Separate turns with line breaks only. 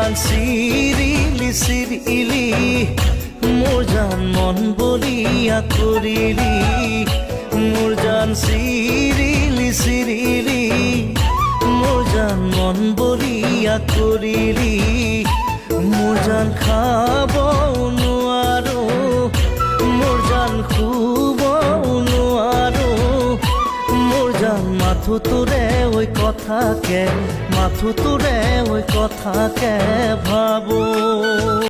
জান চিৰিলি চিৰিলি মোৰ জান মন বলিয়া কৰিলি মোৰ জান চিৰিলি চিৰিলি মোৰ জান মন বলিয়া কৰিলি মোৰ জান খাব নোৱাৰো মোৰ জান শুব নোৱাৰো মোৰ জান মাথো তোৰে ওই কথাকে মাথো তোৰে ওই কথাকে ভাবো